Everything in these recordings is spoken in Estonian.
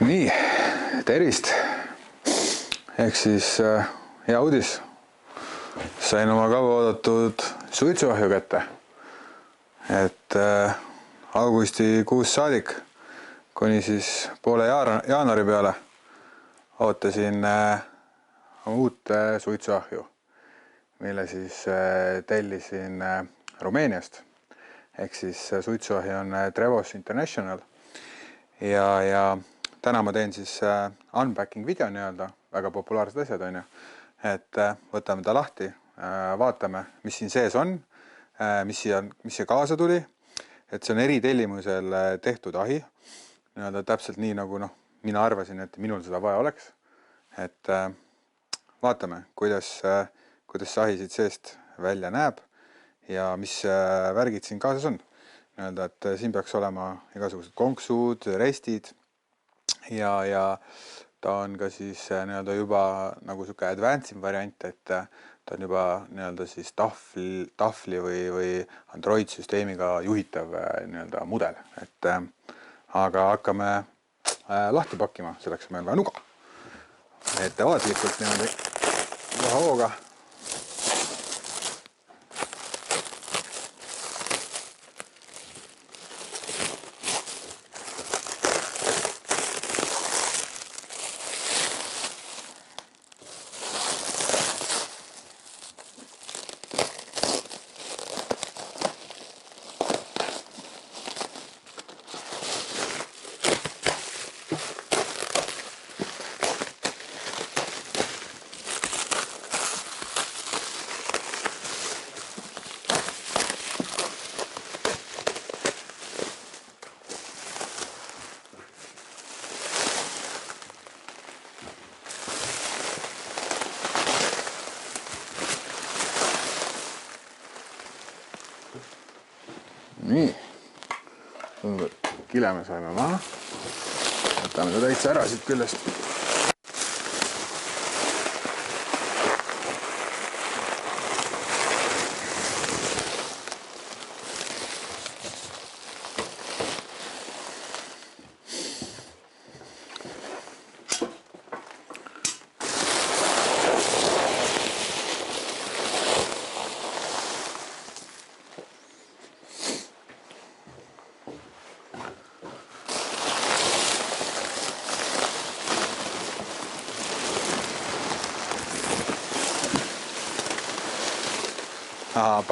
Nii, tervist! Ehk siis hea uudis. Sain oma kaua oodatud suitsuahju kätte. Et augustikuust saadik, kuni siis poole jaanuari peale ootasin uut suitsuahju, mille siis tellisin Rumeeniast. Ehk siis suitsuahi on Trevos International. Ja täna ma teen siis unpacking video nii-öelda, väga populaarsed asjad on ju. Et võtame ta lahti, vaatame, mis siin sees on, mis see kaasa tuli. Et see on eritellimusel tehtud ahi. Nii-öelda täpselt nii nagu mina arvasin, et minul seda vaja oleks. Et vaatame, kuidas see ahi siit seest välja näeb ja mis värgid siin kaasas on. Nii-öelda, et siin peaks olema igasugused konksud, restid ja ta on ka siis nii-öelda juba nagu siuke advanced variant, et ta on juba nii-öelda siis tahvli või Android-süsteemiga juhitav nii-öelda mudel. Et aga hakkame lahti pakkima, selleks on meil vaja nuga. Ettevaatlikult niimoodi hooga. Nii, tundub, et kile me saime maha. Võtame ta täitsa ära siit küljest.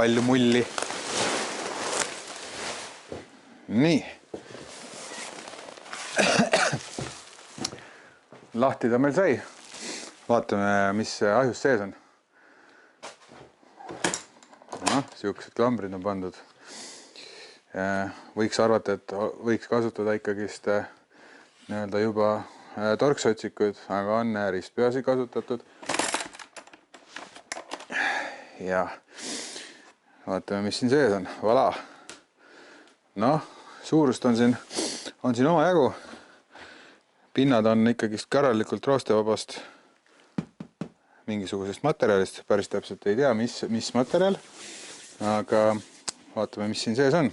Palju mulli. Nii. Lahti ta meil sai. Vaatame, mis ahjus sees on. Siuksed klambrid on pandud. Võiks arvata, et võiks kasutada ikkagist nii-öelda juba torksotsikuid, aga on ristpeasi kasutatud. Ja vaatame, mis siin sees on. Voilà. Suurust on siin oma jagu. Pinnad on ikkagist karralikult roostevabast mingisugusest materjalist. Päris täpselt ei tea, mis materjal. Aga vaatame, mis siin sees on.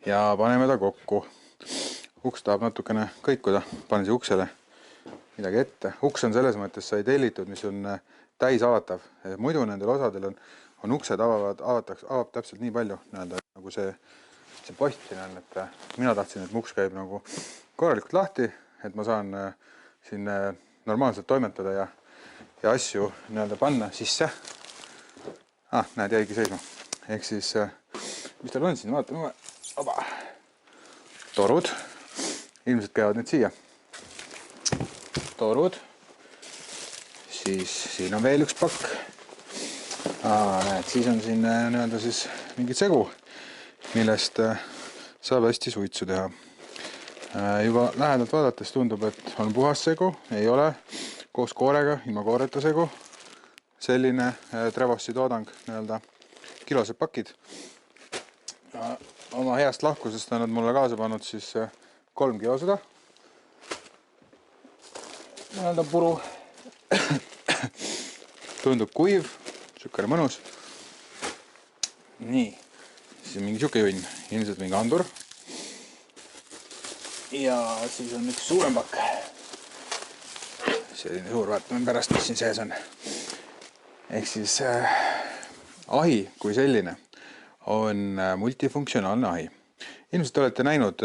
Ja paneme ta kokku. Uks tahab natukene kõikuda. Panen siia uksele midagi ette. Uks on selles mõttes sai tellitud, mis on täis avatav. Muidu nendel osadel on uksed avab täpselt nii palju, nagu see post siin on, et mina tahtsin, et mu uks käib nagu korralikult lahti, et ma saan siin normaalselt toimetada ja asju panna sisse. Näed, jäigi seisma. Ehk siis, mis tal on siin, vaatame. Torud. Ilmselt käivad nüüd siia. Torud. Siis siin on veel üks pakk. Näed, siis on siin nii-öelda siis mingi segu, millest saab hästi suitsu teha. Juba lähedalt vaadates tundub, et on puhas segu, ei ole koos koorega, ilma kooreta segu. Selline Trevossi toodang, nii-öelda kilosed pakid. Oma heast lahkusest on nad mulle kaasa pannud siis 3 kilo seda. Nii-öelda puru. Tundub kuiv, sükene mõnus. Nii, siis mingi siuke junn, ilmselt mingi andur. ja siis on üks suurem pakk. Selline suur, vaatame pärast, mis siin sees on. Ehk siis ahi kui selline on multifunktsionaalne ahi. Ilmselt olete näinud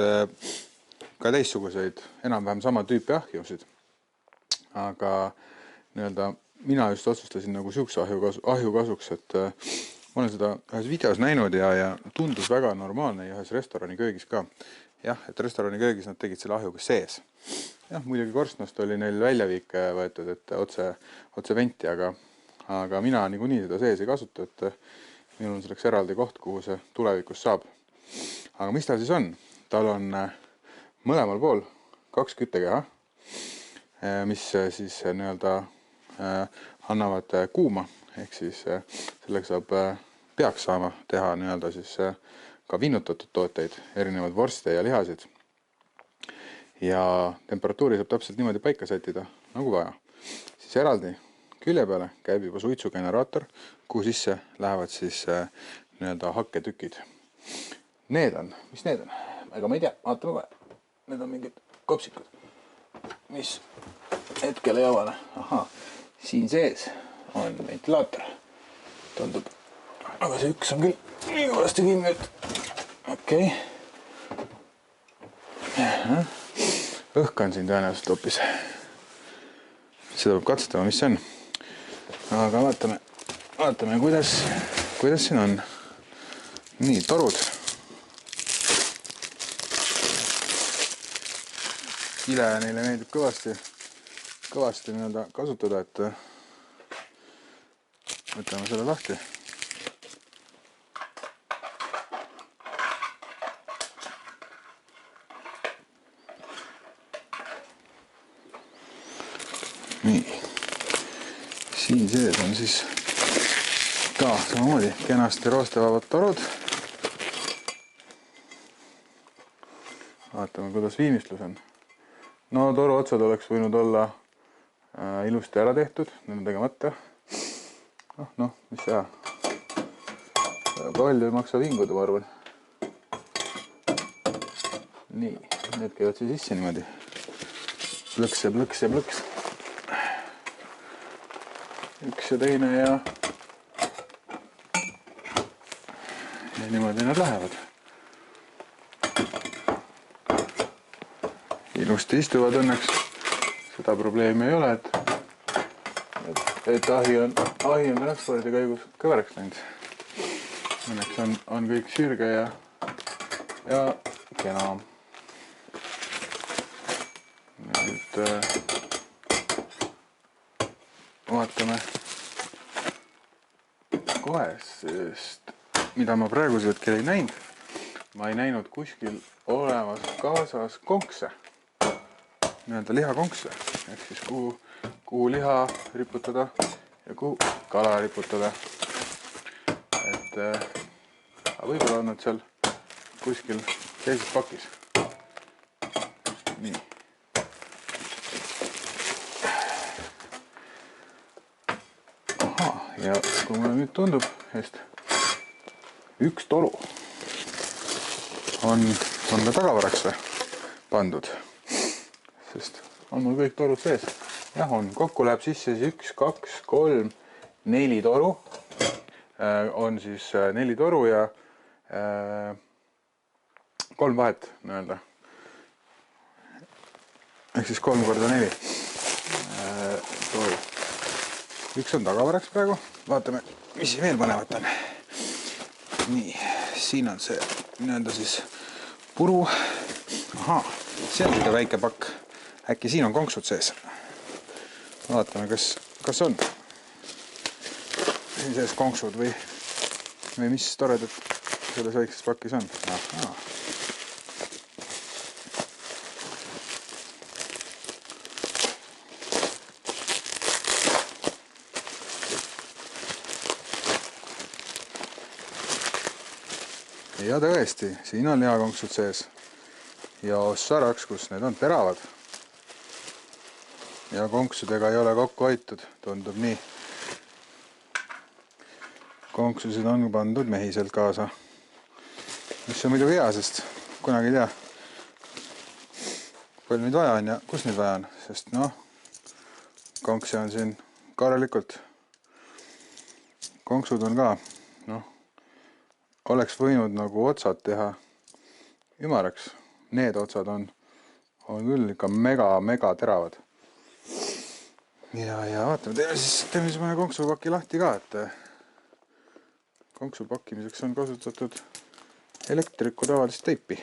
ka teistsuguseid enam-vähem sama tüüpi ahjusid. Aga mina just otsustasin nagu siukse ahju kasuks, et ma olen seda ühes videos näinud ja tundus väga normaalne ja ühes restorani köögis ka. Jah, et restorani köögis nad tegid selle ahjuga sees. Jah, muidugi korstnast oli neil väljaviik võetud, et otse venti, aga mina niikuinii seda sees ei kasuta, et minul on selleks eraldi koht, kuhu see tulevikus saab. Aga mis tal siis on? Tal on mõlemal pool 2 küttekeha, mis siis annavad kuuma, ehk siis selleks peaks saama teha siis ka vinnutatud tooteid, erinevad vorste ja lihasid. Ja temperatuuri saab täpselt niimoodi paika sättida, nagu vaja. Siis eraldi külje peale käib juba suitsugeneraator, kuhu sisse lähevad siis hakketükid. Need on, mis need on? Ega ma ei tea, vaatame kohe. Need on mingid kopsikud, mis hetkel ei avane. Aha, siin sees on ventilaator. Tundub, aga see üks on küll nii kõvasti kinni, et okei. Õhk on siin tõenäoliselt hoopis. Seda peab katsetama, mis see on. Aga vaatame, kuidas siin on. Nii, torud. Kile neile meeldib kõvasti kasutada, et võtame selle lahti. Nii, siin sees on siis ka samamoodi kenasti roostevabad torud. Vaatame, kuidas viimistlus on. No toru otsad oleks võinud olla ilusti ära tehtud, need on tegemata. Noh, mis see? Palju ei maksa vinguda, ma arvan. Nii, need käivad siis sisse niimoodi. Plõks. Üks ja teine ja niimoodi nad lähevad. Ilusti istuvad õnneks, seda probleemi ei ole, et ahi on transpordi käigus kõveraks läinud. Õnneks on kõik sirge ja kena. Nüüd vaatame kohe, sest mida ma praegusel hetkel ei näinud. Ma ei näinud kuskil olemas kaasas konkse. Lihakonkse, ehk siis kuhu liha riputada ja kuhu kala riputada. Et võib-olla on nad seal kuskil teises pakis. Nii. Aha, ja kui mulle nüüd tundub, et üks toru on ka tagavaraks pandud. Sest on mul kõik torud sees. Jah, on. Kokku läheb sisse 1, 2, 3, 4 toru. On siis 4 toru ja 3 vahet nii-öelda. Ehk siis 3 korda 4 toru. Üks on tagavaraks praegu. Vaatame, mis veel põnevat on. Nii, siin on see nii-öelda siis puru. Aha, see on seda väike pakk. Äkki siin on konksud sees. Vaatame, kas on siin sees konksud või mis toredad selles väikses pakis on. Aha. Ja tõesti, siin on lihakonksud sees. Ja ossaraks, kus need on teravad. Ja konksudega ei ole kokku hoitud, tundub nii. Konksused on pandud mehiselt kaasa. Mis on muidu hea, sest kunagi ei tea, palju neid vaja on ja kus neid vaja on, sest noh, konkse on siin korralikult. Konksud on ka, noh, oleks võinud nagu otsad teha ümaraks. Need otsad on küll ikka mega teravad. Ja vaatame, teeme siis mõne konksupaki lahti ka, et konksu pakkimiseks on kasutatud elektriku tavalist teipi.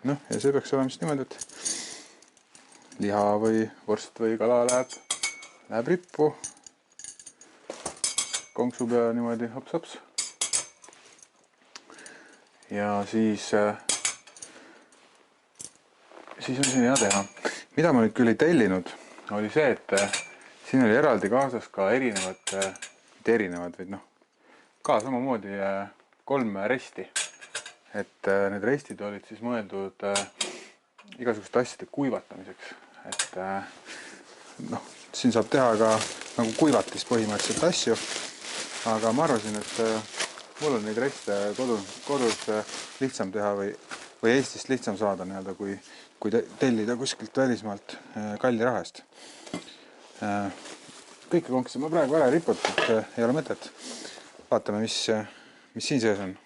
Noh, ja see peaks olema siis niimoodi, et liha või vorst või kala läheb rippu. Konksu peale niimoodi hops-hops. Ja siis on siin hea teha. Mida ma nüüd küll ei tellinud, oli see, et siin oli eraldi kaasas ka erinevad, või noh, ka samamoodi 3 resti. Et need restid olid siis mõeldud igasuguste asjade kuivatamiseks. Et noh, siin saab teha ka nagu kuivatis põhimõtteliselt asju. Aga ma arvasin, et mul on neid reste kodus lihtsam teha või Eestist lihtsam saada nii-öelda, kui tellida kuskilt välismaalt kalli raha eest. Kõike konksi ma praegu ära riput, et ei ole mõtet. Vaatame, mis siin sees on.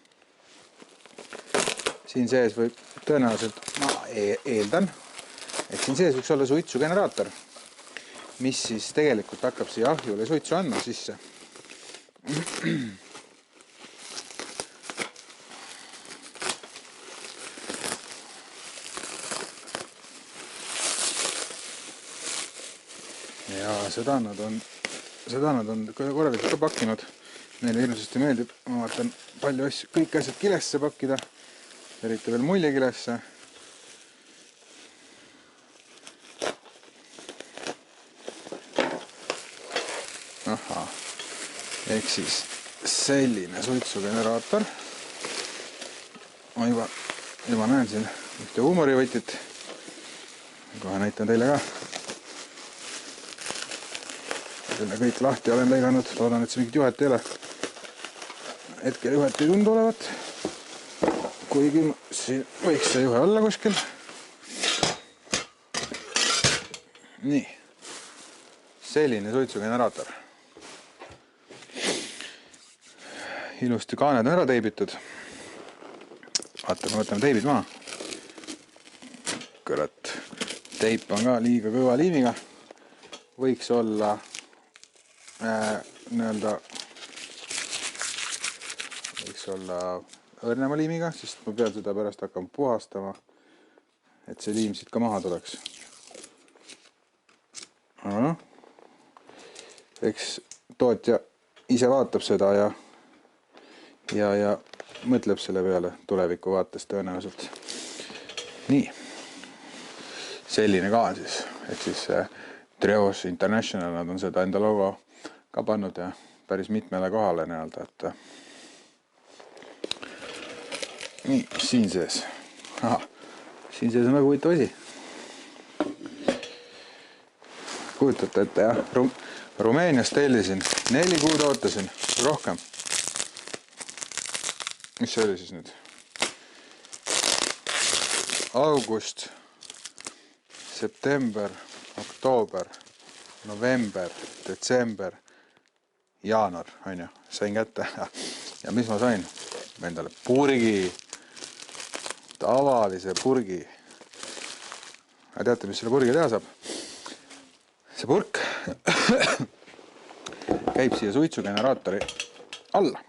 Siin sees võib tõenäoliselt, ma eeldan, et siin sees võiks olla suitsugeneraator, mis siis tegelikult hakkab siia ahjule suitsu andma sisse. Ja seda nad on korralikult ka pakkinud. Neile hirmsasti meeldib, ma vaatan palju asju, kõik asjad kilesse pakkida, eriti veel muljekilesse. Ahaa, ehk siis selline suitsugeneraator. Ma juba näen siin ühte huumorivõtit. Kohe näitan teile ka. Selle kõik lahti olen lõiganud, loodan, et see mingit juhet ei ole. Hetkel juhet ei tundu olevat, kuigi siin võiks see juhe olla kuskil. Nii, selline suitsugeneraator. Ilusti kaaned on ära teibitud. Võtame teibid maha. Kõrat, teip on ka liiga kõva liimiga. Võiks olla õrnema liimiga, sest ma pean seda pärast hakkama puhastama, et see liim siit ka maha tuleks. Eks tootja ise vaatab seda ja mõtleb selle peale tuleviku vaates tõenäoliselt. Nii, selline kaan siis, ehk siis Treos International, nad on seda enda logo ka pannud ja päris mitmele kohale näelda, et nii, siin sees. Siin sees on väga huvitav asi. Kujutate ette, jah, Rumeenias tellisin, 4 kuud ootasin, rohkem. Mis see oli siis nüüd? August, september, oktoober, november, detsember, jaanuar, on ju, sain kätte. Ja mis ma sain? Endale purgi, tavalise purgi. Ja teate, mis selle purgi teha saab? See purk käib siia suitsugeneraatori alla.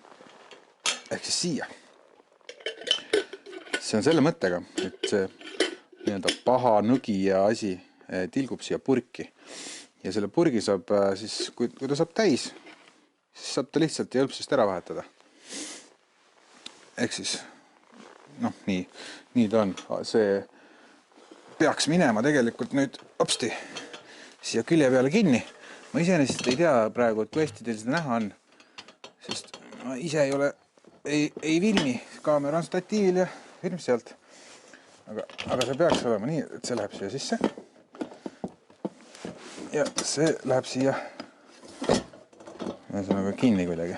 Ehk siis siia. See on selle mõttega, et see nii-öelda paha nõgi ja asi tilgub siia purki. Ja selle purgi saab siis, kui ta saab täis, siis saab ta lihtsalt jõlpsest ära vahetada. Ehk siis, noh, nii ta on. See peaks minema tegelikult nüüd hopsti siia külje peale kinni. Ma iseenesest ei tea praegu, et kui hästi teil seda näha on, sest ma ise ei ole, ei filmi, kaamera on statiivil ja filmis sealt. Aga see peaks olema nii, et see läheb siia sisse. Ja see läheb siia kinni kuidagi.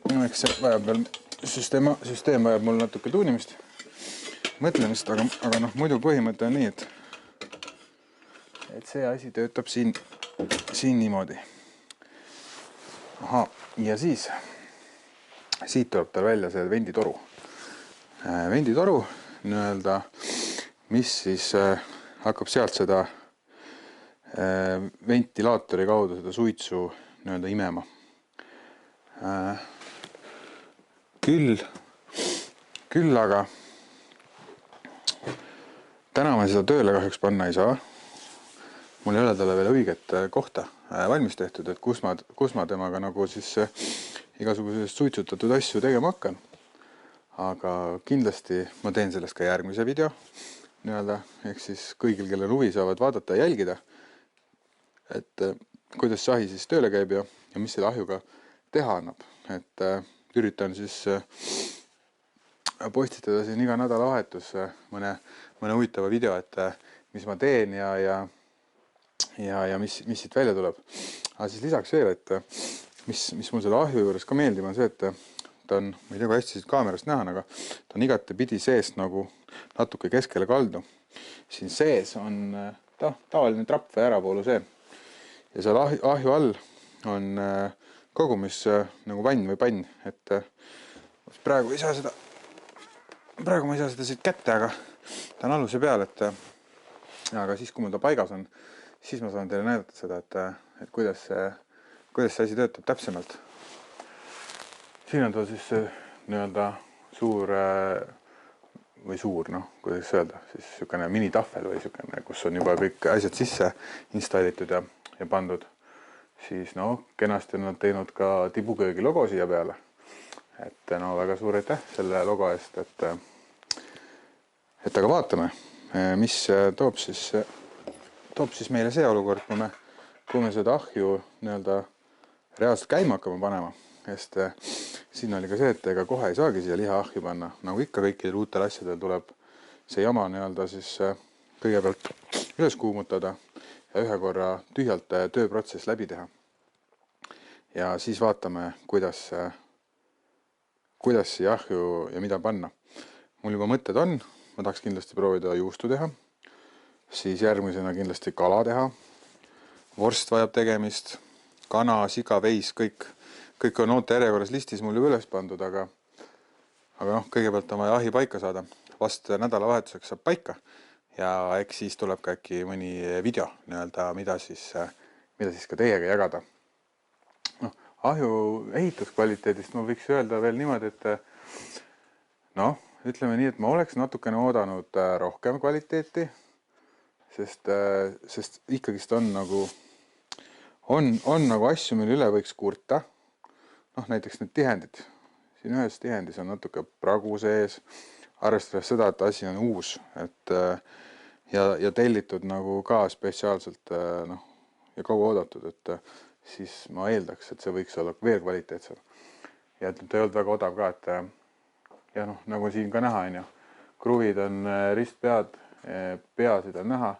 No, eks see vajab veel süsteem vajab mul natuke tuunimist. mõtlemist, aga noh, muidu põhimõte on nii, et see asi töötab siin niimoodi. Aha, ja siis siit tuleb tal välja see venditoru. Venditoru nii-öelda, mis siis hakkab sealt seda ventilaatori kaudu seda suitsu nii-öelda imema. Küll aga täna ma seda tööle kahjuks panna ei saa. Mul ei ole talle veel õiget kohta valmis tehtud, et kus ma temaga nagu siis igasuguses suitsutatud asju tegema hakkan. Aga kindlasti ma teen sellest ka järgmise video nii-öelda, ehk siis kõigil, kellel huvi saavad vaadata ja jälgida, et kuidas see ahi siis tööle käib ja mis selle ahjuga teha annab. Et üritan siis postitada siin iga nädalavahetus mõne huvitava video, et mis ma teen ja mis siit välja tuleb. Aga siis lisaks veel, et mis mul selle ahju juures ka meeldib, on see, et ta on, ma ei tea, kui hästi siit kaamerast näha, aga ta on igatepidi seest nagu natuke keskele kaldu. Siin sees on tavaline trapp või äravoolu see. Ja seal ahju all on kogumis nagu vann või pann, et praegu ma ei saa seda siit kätte, aga ta on aluse peal, aga siis, kui mul ta paigas on, siis ma saan teile näidata seda, et kuidas see asi töötab täpsemalt. Siin on ta siis nii-öelda suur, noh, kuidas öelda, siis niisugune minitahvel või niisugune, kus on juba kõik asjad sisse installitud ja pandud. Siis kenasti on nad teinud ka tibuköögi logo siia peale. Et väga suur aitäh selle logo eest, et aga vaatame, mis toob siis meile see olukord, kui me seda ahju nii-öelda reaalselt käima hakkame panema. Sest siin oli ka see, et ega kohe ei saagi siia liha ahju panna. Nagu ikka kõikidel uutel asjadel tuleb see jama nii-öelda siis kõigepealt üles kuumutada ja ühe korra tühjalt tööprotsess läbi teha. Ja siis vaatame, kuidas siia ahju ja mida panna. Mul juba mõtted on, ma tahaks kindlasti proovida juustu teha, siis järgmisena kindlasti kala teha, vorst vajab tegemist, kana, siga, veis, kõik on oote järjekorras listis mul juba üles pandud, aga kõigepealt on vaja ahi paika saada. Vast nädalavahetuseks saab paika ja eks siis tuleb ka äkki mõni video nii-öelda, mida siis ka teiega jagada. Ahju ehituskvaliteedist ma võiks öelda veel niimoodi, et ütleme nii, et ma oleks natukene oodanud rohkem kvaliteeti, sest ikkagist on nagu asju, mille üle võiks kurta. Näiteks need tihendid. Siin ühes tihendis on natuke pragu sees, arvestades seda, et asi on uus, ja tellitud nagu ka spetsiaalselt ja kaua oodatud, et siis ma eeldaks, et see võiks olla veel kvaliteetsem. Ja ta ei olnud väga odav ka, ja nagu siin ka näha on ju, kruvid on ristpead, peasid on näha,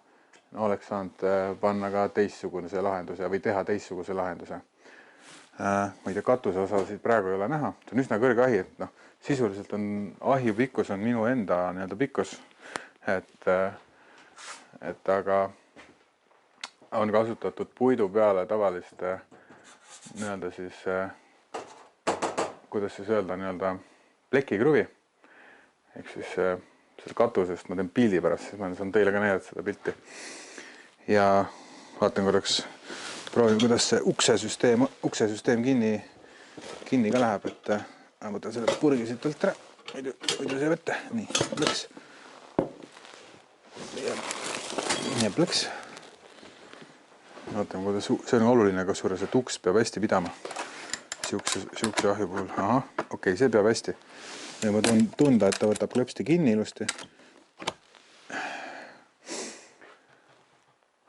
oleks saanud panna ka teistsuguse lahenduse või teha teistsuguse lahenduse. Ma ei tea, katuse osasid praegu ei ole näha, see on üsna kõrge ahi, et sisuliselt on ahju pikkus on minu enda nii-öelda pikkus, et aga on kasutatud puidu peale tavalist nii-öelda siis, kuidas siis öelda, nii-öelda plekikruvi. Ehk siis selle katusest ma teen pildi pärast, siis ma saan teile ka näidata seda pilti. Ja vaatan korraks, proovin, kuidas see uksesüsteem kinni ka läheb, et ma võtan selle purgi siit alt ära, muidu see võtta. Nii, plõks. Ja plõks. Vaatame, kuidas see on oluline, kasvõrra, et uks peab hästi pidama. Siukse ahju puhul. Aha, okei, see peab hästi. Ja ma tunda, et ta võtab klõpsti kinni ilusti.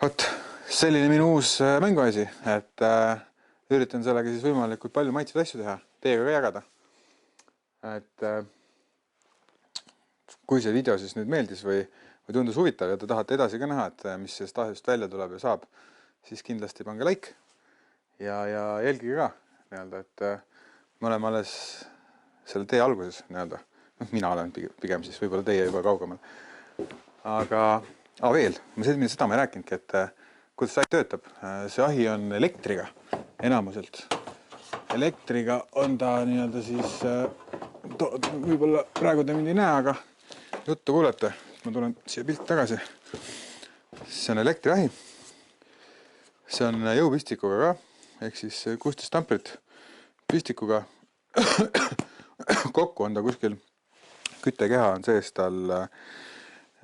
Vot, selline minu uus mänguasi, et üritan sellega siis võimalikult palju maitseid asju teha, teiega ka jagada. Et kui see video siis nüüd meeldis või tundus huvitav ja te tahate edasi ka näha, et mis sellest ahjust välja tuleb ja saab, siis kindlasti pange like ja jälgige ka, et me oleme alles selle tee alguses, mina olen pigem siis, võib-olla teie juba kaugemal. Aga veel, seda ma ei rääkinudki, et kuidas see ahi töötab. See ahi on elektriga enamuselt. Elektriga on ta nii-öelda siis, võib-olla praegu te mind ei näe, aga juttu kuulete. Ma tulen siia pilt tagasi. See on elektriahi. See on jõupistikuga ka, ehk siis 16 amprit pistikuga. Kokku on ta kuskil, küttekeha on sees tal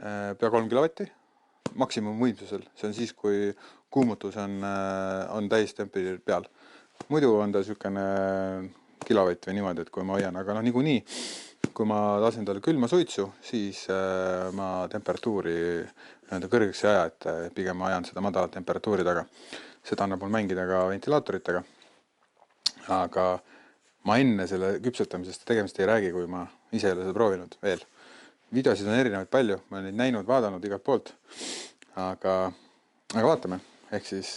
pea 3 kilovatti maksimumvõimsusel. See on siis, kui kuumutus on täistempri peal. Muidu on ta niisugune kilovatt või niimoodi, et kui ma hoian, aga niikuinii, kui ma lasen talle külma suitsu, siis ma temperatuuri kõrgeks ei aja, et pigem ma ajan seda madalat temperatuuri taga. Seda annab mul mängida ka ventilaatoritega. Aga ma enne selle küpsetamisest ja tegemist ei räägi, kui ma ise ei ole seda proovinud veel. Videosid on erinevaid palju, ma olen neid näinud, vaadanud igalt poolt. Aga vaatame, ehk siis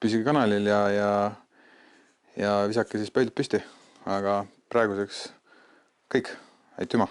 püsige kanalil ja visake siis pöidlid püsti. Aga praeguseks kõik, aitüma!